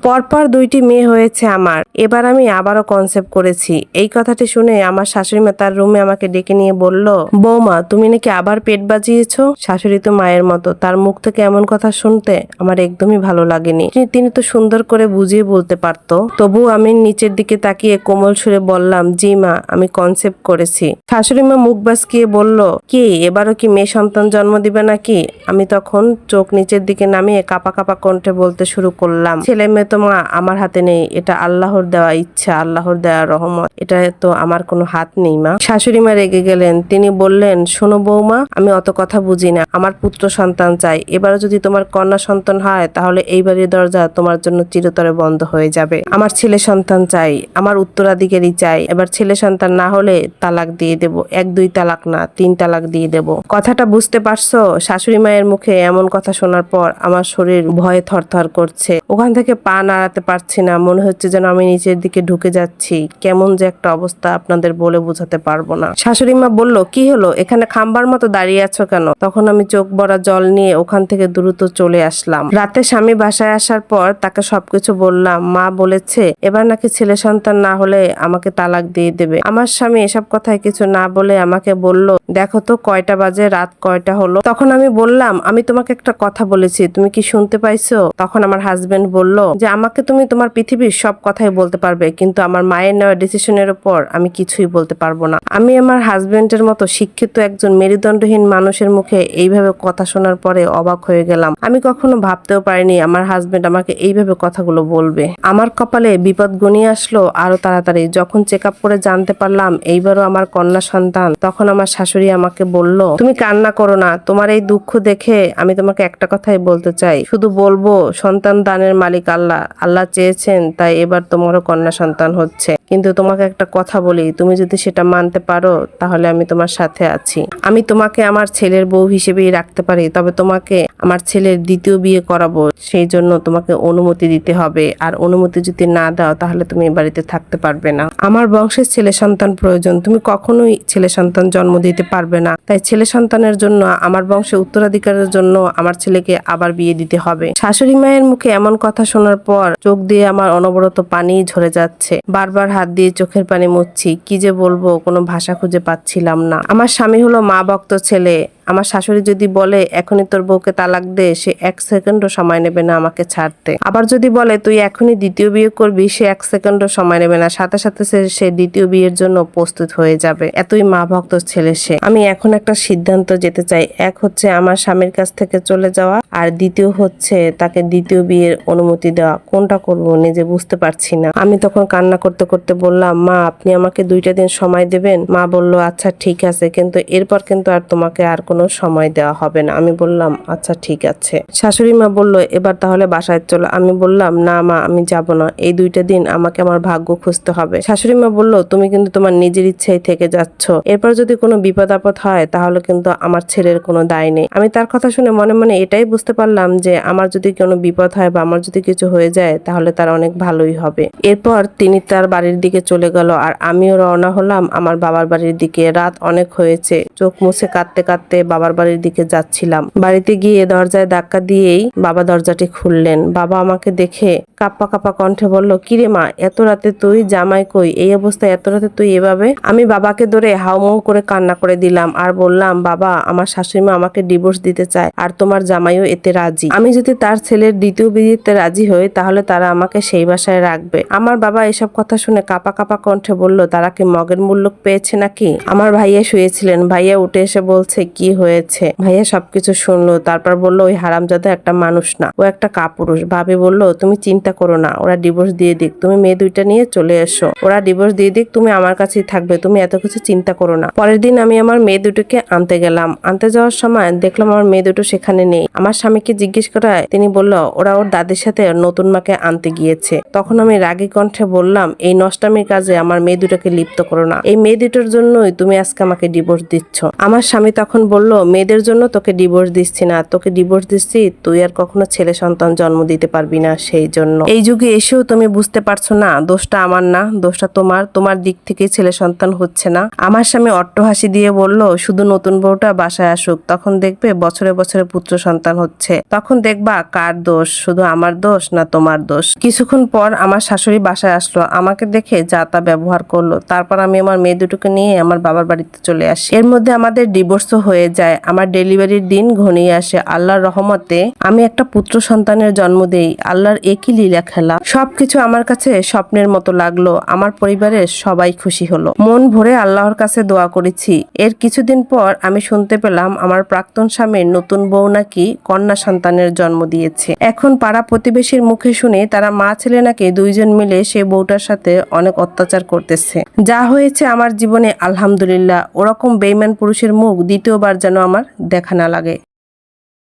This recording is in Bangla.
পরপর 2টি মেয়ে হয়েছে আমার, এবার আমি আবারও কনসেপ্ট করেছি। এই কথাটি শুনে আমার শাশুড়িমা তার রুমে আমাকে ডেকে নিয়ে বলল, বৌমা তুমি নাকি আবার পেট বাজিয়েছো। শাশুড়ি তো মায়ের মতো, তার মুখ থেকে এমন কথা শুনতে আমার একদমই ভালো লাগেনি। তিনি তো সুন্দর করে বুঝিয়ে বলতে পারতো। তবু আমি নিচের দিকে তাকিয়ে কোমল সুরে বললাম, জি মা, আমি কনসেপ্ট করেছি। শাশুড়িমা মুখ বাঁকিয়ে বলল, কি এবারও কি মেয়ে সন্তান জন্ম দিবে নাকি? আমি তখন চোখ নিচের দিকে নামিয়ে কাপা কাপা কণ্ঠে বলতে শুরু করলাম, ছেলে মেয়ে তো মা আমার হাতে নেই, এটা আল্লাহর দেওয়া ইচ্ছা, আল্লাহর দেওয়া রহমত, এটা তো আমার কোনো হাত নেই মা। শাশুড়িমা রেগে গেলেন। তিনি বললেন, শোনো বৌমা, আমি অত কথা বুঝি না, আমার পুত্র সন্তান চাই। এবারও যদি তোমার কন্যা সন্তান হয় তাহলে এই বাড়ির দরজা তোমার জন্য চিরতরে বন্ধ হয়ে যাবে। আমার ছেলে সন্তান চাই, আমার উত্তরাধিকারী চাই। এবার ছেলে সন্তান না হলে তালাক দিয়ে দেব, 1-2 তালাক না 3 তালাক দিয়ে দেব। কথাটা বুঝতে পারছো? শাশুড়ি মায়ের মুখে এমন কথা শোনার পর আমার শরীর ভয়ে থরথর করছে। ওখান থেকে পা নাড়াতে পারছি না, মনে হচ্ছে যেন আমি নিচের দিকে ঢুকে যাচ্ছি। কেমন যে একটা অবস্থা আপনাদের বলে বোঝাতে পারবো না। শাশুড়ি মা বলল, কি হলো, এখানে খাম্বার মতো দাঁড়িয়ে আছো কেন? তখন আমি চোখ ভরা জল নিয়ে ওখান থেকে দ্রুত চলে আসলাম। রাতে স্বামী বাসায় আসার পর তাকে সবকিছু বললাম। মা বলেছে এবার নাকি ছেলে সন্তান না হলে আমাকে তালাক দিয়ে দেবে। আমার স্বামী এসব কথায় কিছু না বলে আমাকে বলল, দেখো তো কয়টা বাজে, রাত কয়টা হলো। তখন আমি বললাম, আমি তোমাকে একটা কথা বলেছি, তুমি কি শুনতে পাইছো? তখন আমার হাজবেন্ড বলল যে আমাকে তুমি তোমার পৃথিবীর সব কথাই বলতে পারবে, কিন্তু আমার মায়ের নেওয়া ডিসিশনের উপর আমি কিছুই বলতে পারবো না। আমি আমার হাজবেন্ডের মতো শিক্ষিত একজন মেরুদণ্ডহীন মানুষের মুখে এইভাবে কথা শোনার পরে অবাক হয়ে গেলাম। আমি কখনো ভাবতেও পারিনি আমার হাজবেন্ড আমাকে এইভাবে কথাগুলো বলবে। আমার কপালে বিপদ ঘনিয়ে আসলো আরো তাড়াতাড়ি। যখন চেক আপ করে জানতে পারলাম এইবারও আমার কন্যা সন্তান, তখন আমার শাশুড়ি আমাকে বলল, তুমি কান্না করো না, তোমার এই দুঃখ দেখে আমি তোমাকে একটা কথাই বলতে চাই, শুধু বলবো সন্তান দানের মালিক আল্লাহ, আল্লাহ চেয়েছেন তাই এবার তোমারও কন্যা সন্তান হচ্ছে। কিন্তু তোমাকে একটা কথা বলি, তুমি যদি সেটা মানতে পারো তাহলে আমি তোমার সাথে আছি। আমি তোমাকে আমার ছেলের বউ হিসেবেই রাখতে পারি, তবে তোমাকে আমার ছেলের দ্বিতীয় বিয়ে করাবো, সেই জন্য তোমাকে অনুমতি দিতে হবে। আর অনুমতি যদি না দাও তাহলে তুমি এই বাড়িতে থাকতে পারবে না। আমার বংশের ছেলে সন্তান প্রয়োজন, তুমি কখনোই ছেলে সন্তান জন্ম দিতে পারবে না। তাই ছেলে সন্তানের জন্য, আমার বংশে উত্তরাধিকারের জন্য আমার ছেলেকে আবার বিয়ে দিতে হবে। শাশুড়ি মায়ের মুখে এমন কথা শোনার পর চোখ দিয়ে আমার অনবরত পানি ঝরে যাচ্ছে। বারবার হাত দিয়ে চোখের পানি মুছছি, কি যে বলবো কোনো ভাষা খুঁজে পাচ্ছিলাম না। আমার স্বামী হলো মা ভক্ত ছেলে। আমার শাশুড়ি যদি বলে এখনই তোর বউকে তালাক দে, সে 1 সেকেন্ডও সময় নেবে না আমাকে ছাড়তে। আবার যদি বলে তুই এখনই দ্বিতীয় বিয়ে করবি, সে 1 সেকেন্ডও সময় নেবে না, সাথে সাথে সে দ্বিতীয় বিয়ের জন্য প্রস্তুত হয়ে যাবে। এতই মা ভক্ত ছেলে সে। আমি এখন একটা সিদ্ধান্ত যেতে চাই, এক হচ্ছে আমার স্বামীর কাছ থেকে চলে যাওয়া, আর দ্বিতীয় হচ্ছে তাকে দ্বিতীয় বিয়ের অনুমতি দেওয়া। কোনটা করব নিজে বুঝতে পারছি না। আমি তখন কান্না করতে করতে বললাম, মা আপনি আমাকে 2টা দিন সময় দেবেন? মা বলল, আচ্ছা ঠিক আছে, কিন্তু এরপর কিন্তু আর তোমাকে আর কোনো সময় দেওয়া হবে না। আমি বললাম, আচ্ছা ঠিক আছে। শাশুড়ি মা বলল, এবার তাহলে বাসায় চলো। আমি বললাম, না মা আমি যাব না, এই 2টা দিন আমাকে আমার ভাগ্য খুঁজতে হবে। শাশুড়ি মা বলল, তুমি কিন্তু তোমার নিজের ইচ্ছাই থেকে যাচ্ছ, এরপর যদি কোনো বিপদ আপদ হয় তাহলে কিন্তু আমার ছেলের কোনো দায় নেই। আমি তার কথা শুনে মনে মনে এটাই বুঝতে পারলাম যে আমার যদি কোনো বিপদ হয় বা আমার যদি কিছু হয়ে যায় তাহলে তার অনেক ভালোই হবে। এরপর তিনি তার বাড়ির দিকে চলে গেল আর আমিও রওনা হলাম আমার বাবার বাড়ির দিকে। রাত অনেক হয়েছে, চোখ মুছে কাঁদতে কাঁদতে বাবার বাড়ির দিকে যাচ্ছিলাম। বাড়িতে গিয়ে দরজায় ধাক্কা দিয়েই বাবা দরজাটি খুললেন। বাবা আমাকে দেখে কাঁপা কাঁপা কণ্ঠে বলল, কিরে মা, এত রাতে তুই, জামাই কই, এই অবস্থায় এত রাতে তুই এভাবে? আমি বাবাকে ধরে হাউমাউ করে কান্না করে দিলাম আর বললাম, বাবা আমার শাশুড়িমা আমাকে ডিভোর্স দিতে চায় আর তোমার জামাইও এতে রাজি। আমি যদি তার ছেলের দ্বিতীয় বিয়েতে রাজি হই তাহলে তারা আমাকে সেই বাসায় রাখবে। আমার বাবা এসব কথা শুনে কাঁপা কাঁপা কণ্ঠে বলল, তারা কি মগের মূল্য পেয়েছে নাকি? আমার ভাইয়া শুয়েছিলেন, ভাইয়া উঠে এসে বলছে, কি হয়েছে? ভাইয়া সবকিছু শুনলো, তারপর বলল, ওই হারামজাদা একটা মানুষ না, ও একটা কাপুরুষ। ভাবি বলল, তুমি চিন্তা করো না, ওরা ডিভোর্স দিয়ে দিক, তুমি মেয়ে 2টা নিয়ে চলে এসো, ওরা ডিভোর্স দিয়ে দিক, তুমি আমার কাছেই থাকবে, তুমি এত কিছু চিন্তা করো না। পরের দিন আমি আমার মেয়ে 2টোকে আনতে গেলাম। আনতে যাওয়ার সময় দেখলাম আমার মেয়ে 2টো সেখানে নেই। আমার স্বামীকে জিজ্ঞেস করায় তিনি বলল, ওরা ওর দাদির সাথে নতুন মাকে আনতে গিয়েছে। তখন আমি রাগী কণ্ঠে বললাম, এই নষ্টামির কাজে আমার মেয়ে 2টোকে লিপ্ত করো না, এই মেয়ে 2টোর জন্যই তুমি আজকে আমাকে ডিভোর্স দিচ্ছ। দিচ্ছ। আমার স্বামী তখন বলল, মেয়েদের জন্য তোকে ডিভোর্স দিচ্ছি না, তোকে ডিভোর্স দিচ্ছি তুই আর কখনো ছেলে সন্তান জন্ম দিতে পারবি না, সেই জন্য। এই যুগে এসেও তুমি বুঝতে পারছো না দোষটা আমার না, দোষটা তোমার দিক থেকে ছেলে সন্তান হচ্ছে না। আমার স্বামী অট্টহাসি দিয়ে বলল, শুধু নতুন বউটা বাসায় আসুক, তখন দেখবে বছরে বছরে পুত্র সন্তান হচ্ছে, তখন দেখবা কার দোষ, শুধু আমার দোষ না তোমার দোষ। কিছুক্ষণ পর আমার শাশুড়ি বাসায় আসলো, আমাকে দেখে যা তা ব্যবহার করলো। তারপর আমি আমার মেয়ে দুটোকে নিয়ে আমার বাবার বাড়িতে চলে আসি। এর মধ্যে আমাদের ডিভোর্সও হয়ে যায়। আমার ডেলিভারির দিন ঘনিয়ে আসে। আল্লাহর রহমতে আমি একটা পুত্র সন্তানের জন্ম দেই। আল্লাহর একই লীলা খেলা। সবকিছু আমার কাছে স্বপ্নের মতো লাগলো। আমার পরিবারের সবাই খুশি হলো। মন ভরে আল্লাহর কাছে দোয়া করেছি। এর কিছুদিন পর আমি শুনতে পেলাম আমার প্রাক্তন স্বামীর নতুন বউ নাকি কন্যা সন্তানের জন্ম দিয়েছে। এখন পাড়া প্রতিবেশীর মুখে শুনে তারা মা ছেলে নাকি দুইজন মিলে সে বউটার সাথে অনেক অত্যাচার করতেছে। যা হয়েছে আমার জীবনে আলহামদুলিল্লাহ, ওরকম বেঈমান পুরুষের মুখ দ্বিতীয়বার যেন আমার দেখা না লাগে।